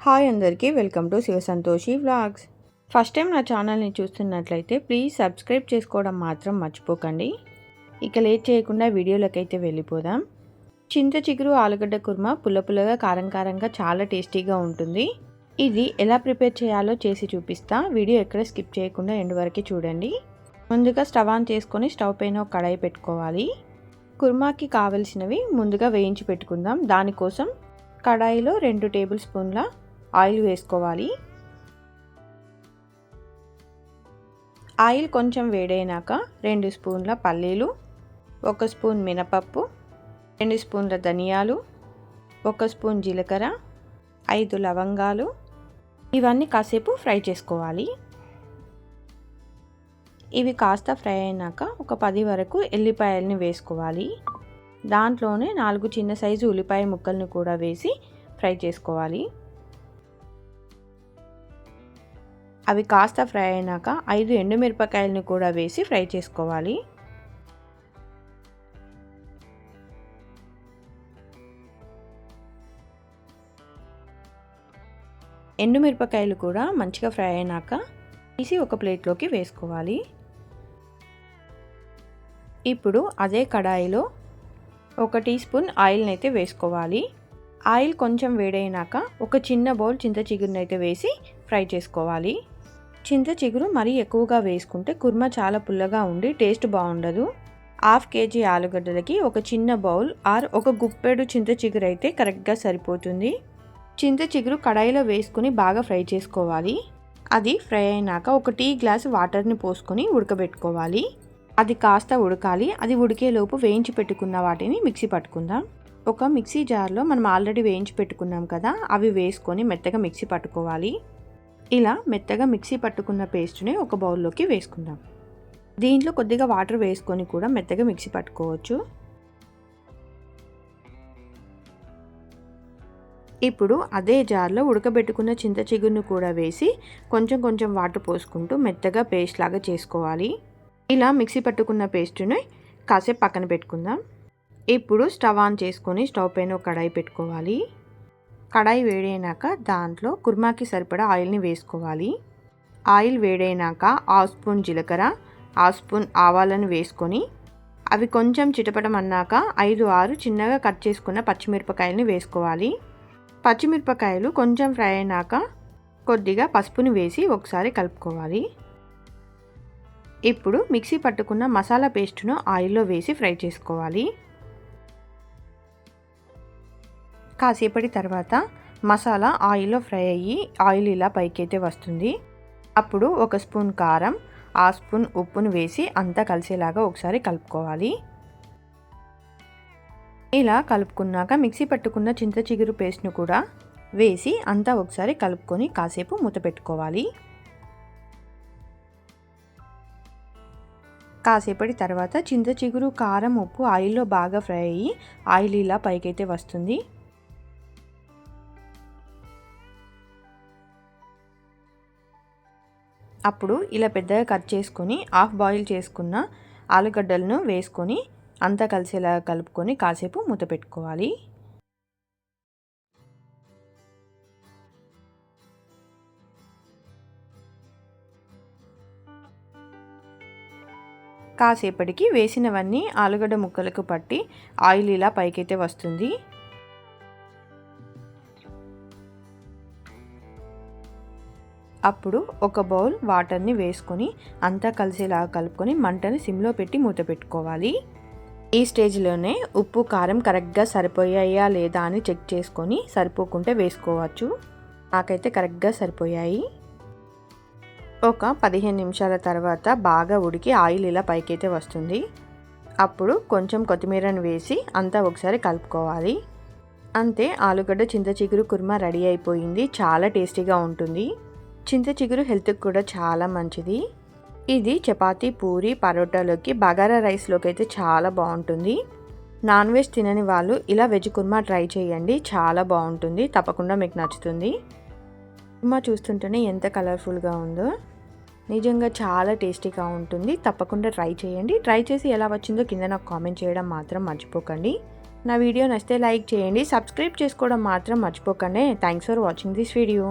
Hi అందరికీ welcome to Shiva Santoshi vlogs. First time నా ఛానల్ని చూస్తున్నట్లయితే ప్లీజ్ సబ్స్క్రైబ్ చేసుకోవడం మాత్రం మర్చిపోకండి. ఇక లేట్ చేయకుండా వీడియోలోకి అయితే వెళ్ళిపోదాం. చింత చిగురు ఆలుగడ్డ కుర్మా పుల్లగా కారంగా చాలా టేస్టీగా ఉంటుంది. ఇది ఎలా ప్రిపేర్ చేయాలో చేసి చూపిస్తా. వీడియో ఎక్కడ స్కిప్ చేయకుండా ఎండ్ వరకు చూడండి. ముందుగా స్టవ్ ఆన్ చేసుకొని స్టవ్ పైన ఒక కడాయి పెట్టుకోవాలి. కుర్మాకి కావలసినవి ముందుగా వేయించి పెట్టుకుందాం. దానికోసం కడాయిలో 2 టేబుల్ స్పూన్ల ఆయిల్ వేసుకోవాలి. ఆయిల్ కొంచెం వేడైనాక 2 స్పూన్ల పల్లీలు, 1 స్పూన్ మినపప్పు, 2 స్పూన్ల ధనియాలు, 1 స్పూన్ జీలకర్ర, 5 లవంగాలు, ఇవన్నీ కాసేపు ఫ్రై చేసుకోవాలి. ఇవి కాస్త ఫ్రై అయినాక ఒక 10 వరకు ఎల్లిపాయల్ని వేసుకోవాలి. దాంట్లోనే 4 చిన్న సైజు ఉల్లిపాయ ముక్కల్ని కూడా వేసి ఫ్రై చేసుకోవాలి. అవి కాస్త ఫ్రై అయినాక 5 ఎండుమిరపకాయలను కూడా వేసి ఫ్రై చేసుకోవాలి. ఎండుమిరపకాయలు కూడా మంచిగా ఫ్రై అయినాక తీసి ఒక ప్లేట్లోకి వేసుకోవాలి. ఇప్పుడు అదే కడాయిలో 1 టీ స్పూన్ ఆయిల్ని అయితే వేసుకోవాలి. ఆయిల్ కొంచెం వేడైనాక ఒక చిన్న బౌల్ చింత చిగురుని అయితే వేసి ఫ్రై చేసుకోవాలి. చింత చిగురు మరీ ఎక్కువగా వేసుకుంటే కుర్మా చాలా పుల్లగా ఉండి టేస్ట్ బాగుండదు. 1/2 కేజీ ఆలుగడ్డలకి ఒక చిన్న బౌల్ ఆర్ ఒక గుప్పెడు చింత చిగురు అయితే కరెక్ట్గా సరిపోతుంది. చింత చిగురు కడాయిలో వేసుకుని బాగా ఫ్రై చేసుకోవాలి. అది ఫ్రై అయినాక ఒక టీ గ్లాస్ వాటర్ని పోసుకొని ఉడకబెట్టుకోవాలి. అది కాస్త ఉడకాలి. అది ఉడికేలోపు వేయించి పెట్టుకున్న వాటిని మిక్సీ పట్టుకుందాం. ఒక మిక్సీ జార్లో మనం ఆల్రెడీ వేయించి పెట్టుకున్నాం కదా, అవి వేసుకొని మెత్తగా మిక్సీ పట్టుకోవాలి. ఇలా మెత్తగా మిక్సీ పట్టుకున్న పేస్ట్ని ఒక బౌల్లోకి వేసుకుందాం. దీంట్లో కొద్దిగా వాటర్ వేసుకొని కూడా మెత్తగా మిక్సీ పట్టుకోవచ్చు. ఇప్పుడు అదే జార్లో ఉడకబెట్టుకున్న చింత చిగురును కూడా వేసి కొంచెం వాటర్ పోసుకుంటూ మెత్తగా పేస్ట్ లాగా చేసుకోవాలి. ఇలా మిక్సీ పట్టుకున్న పేస్ట్ని కాసేపు పక్కన పెట్టుకుందాం. ఇప్పుడు స్టవ్ ఆన్ చేసుకొని స్టవ్ పైన ఒక కడాయి పెట్టుకోవాలి. కడాయి వేడైనాక దాంట్లో కుర్మాకి సరిపడా ఆయిల్ని వేసుకోవాలి. ఆయిల్ వేడైనాక 1/2 స్పూన్ జీలకర్ర, 1/2 స్పూన్ ఆవాలను వేసుకొని అవి కొంచెం చిటపటమన్నాక 5-6 చిన్నగా కట్ చేసుకున్న పచ్చిమిరపకాయలని వేసుకోవాలి. పచ్చిమిరపకాయలు కొంచెం ఫ్రై అయినాక కొద్దిగా పసుపుని వేసి ఒకసారి కలుపుకోవాలి. ఇప్పుడు మిక్సీ పట్టుకున్న మసాలా పేస్ట్ను ఆయిల్లో వేసి ఫ్రై చేసుకోవాలి. కాసేపటి తర్వాత మసాలా ఆయిల్లో ఫ్రై అయ్యి ఆయిల్ ఇలా పైకైతే వస్తుంది. అప్పుడు 1 స్పూన్ కారం, 1/2 స్పూన్ ఉప్పును వేసి అంతా కలిసేలాగా ఒకసారి కలుపుకోవాలి. ఇలా కలుపుకున్నాక మిక్సీ పట్టుకున్న చింత చిగురు పేస్ట్ను కూడా వేసి అంతా ఒకసారి కలుపుకొని కాసేపు మూత పెట్టుకోవాలి. కాసేపటి తర్వాత చింత చిగురు, కారం, ఉప్పు ఆయిల్లో బాగా ఫ్రై అయ్యి ఆయిల్ ఇలా పైకైతే వస్తుంది. అప్పుడు ఇలా పెద్దగా కట్ చేసుకొని హాఫ్ బాయిల్ చేసుకున్న ఆలుగడ్డలను వేసుకొని అంతా కలిసేలా కలుపుకొని కాసేపు మూత పెట్టుకోవాలి. కాసేపటికి వేసినవన్నీ ఆలుగడ్డ ముక్కలకు పట్టి ఆయిల్ ఇలా పైకైతే వస్తుంది. అప్పుడు ఒక బౌల్ వాటర్ని వేసుకొని అంతా కలిసేలా కలుపుకొని మంటని సిమ్లో పెట్టి మూత పెట్టుకోవాలి. ఈ స్టేజ్లోనే ఉప్పు కారం కరెక్ట్గా సరిపోయాయా లేదా అని చెక్ చేసుకొని సరిపోకుంటే వేసుకోవచ్చు. నాకైతే కరెక్ట్గా సరిపోయాయి. ఒక 15 నిమిషాల తర్వాత బాగా ఉడికి ఆయిల్ ఇలా పైకైతే వస్తుంది. అప్పుడు కొంచెం కొత్తిమీరను వేసి అంతా ఒకసారి కలుపుకోవాలి. అంతే, ఆలుగడ్డ చింత చిగురు కుర్మా రెడీ అయిపోయింది. చాలా టేస్టీగా ఉంటుంది. చింత చిగురు హెల్త్కి కూడా చాలా మంచిది. ఇది చపాతీ, పూరి, పరోటాలోకి, బగారా రైస్లోకి అయితే చాలా బాగుంటుంది. నాన్ వెజ్ తినని వాళ్ళు ఇలా వెజ్ కుర్మా ట్రై చేయండి. చాలా బాగుంటుంది. తప్పకుండా మీకు నచ్చుతుంది. కుర్మా చూస్తుంటేనే ఎంత కలర్ఫుల్గా ఉందో. నిజంగా చాలా టేస్టీగా ఉంటుంది. తప్పకుండా ట్రై చేయండి. ట్రై చేసి ఎలా వచ్చిందో కింద నాకు కామెంట్ చేయడం మాత్రం మర్చిపోకండి. నా వీడియో నచ్చితే లైక్ చేయండి, సబ్స్క్రైబ్ చేసుకోవడం మాత్రం మర్చిపోకండి. Thanks for watching this video.